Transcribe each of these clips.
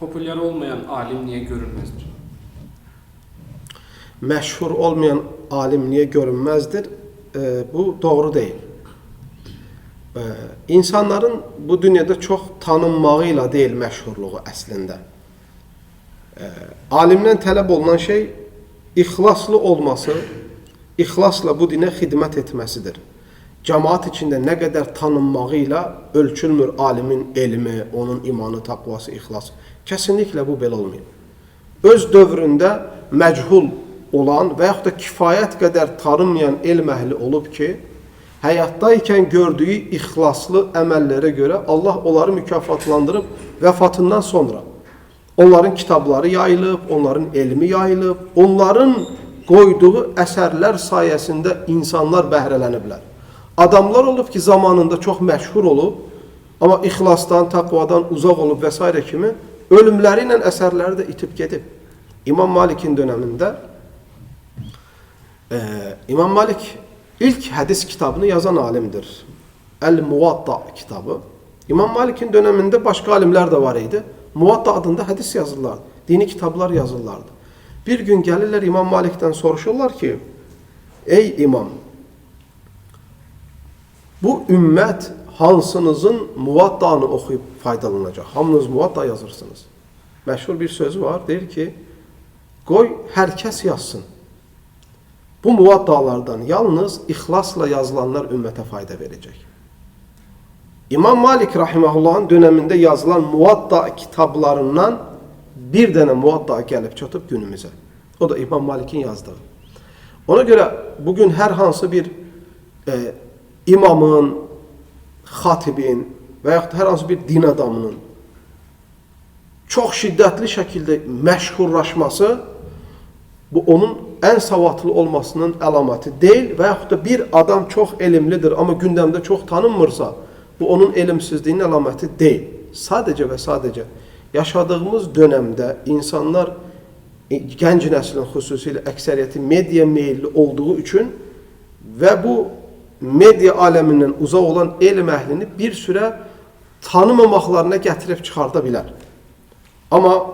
Popüler olmayan alim niye görünmezdir? Məşhur olmayan alim niye görünmezdir? Bu doğru değil. İnsanların bu dünyada çox tanınmağıyla deyil məşhurluğu əslində. Alimdən tələb olunan şey ixlaslı olması, ixlasla bu dinə xidmət etməsidir. Cəmaat içində nə qədər tanınmağıyla ölçülmür alimin elmi, onun imanı, taqvası, ixlası. Kəsinliklə bu belə olmayıb. Öz dövründə məchul olan və yaxud da kifayət qədər tanınmayan elm əhli olub ki, həyatdaykən gördüyü ixlaslı əməllərə görə Allah onları mükafatlandırıb vəfatından sonra. Onların kitabları yayılıb, onların elmi yayılıb, onların qoyduğu əsərlər sayəsində insanlar bəhrələniblər. Adamlar olub ki, zamanında çox məşhur olub, amma ixlasdan, taqvadan uzaq olub və s. kimi ölümləri ilə əsərləri də itib gedib. İmam Malik'in dönemində İmam Malik ilk hədis kitabını yazan alimdir. El-Muvatta kitabı. İmam Malik'in dönemində başqa alimlər də var idi. Muvatta adında hədis yazırlardı. Dini kitablar yazırlardı. Bir gün gəlirlər İmam Malik'dən soruşurlar ki, ey imam, bu ümmət hansınızın Muvattanı oxuyub faydalanacaq? Hamınız Muvatta yazırsınız. Məşhur bir sözü var, deyir ki, qoy hər kəs yazsın. Bu muvattalardan yalnız ixlasla yazılanlar ümmətə fayda verəcək. İmam Malik rahimehullah'ın dönemində yazılan muvatta kitablarından bir dənə muvatta gəlib çatıb günümüzə. O da İmam Malik'in yazdığı. Ona görə bugün hər hansı bir imamın, xatibin və yaxud hər hansı bir din adamının çox şiddətli şəkildə məşhurlaşması bu onun ən savadlı olmasının əlaməti deyil və yaxud da bir adam çox elmlidir amma gündəmdə çox tanınmırsa bu onun elmsizliyinin əlaməti deyil. Sadəcə və sadəcə yaşadığımız dönemdə insanlar gənc nəslin xüsusilə əksəriyyəti media meyilli olduğu üçün və bu media aləmindən uzaq olan elm əhlini bir sürə tanımamaqlarına gətirib çıxarda bilər. Amma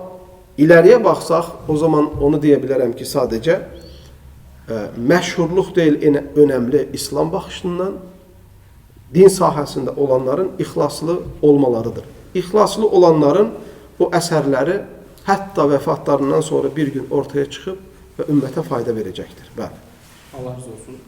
ileriye baxsaq, o zaman onu deyə bilərəm ki, sadəcə məşhurluq deyil önəmli İslam baxışından din sahəsində olanların ixlaslı olmalarıdır. İxlaslı olanların bu əsərləri hətta vəfatlarından sonra bir gün ortaya çıxıb və ümmətə fayda verəcəkdir. Bəli. Allah razı olsun.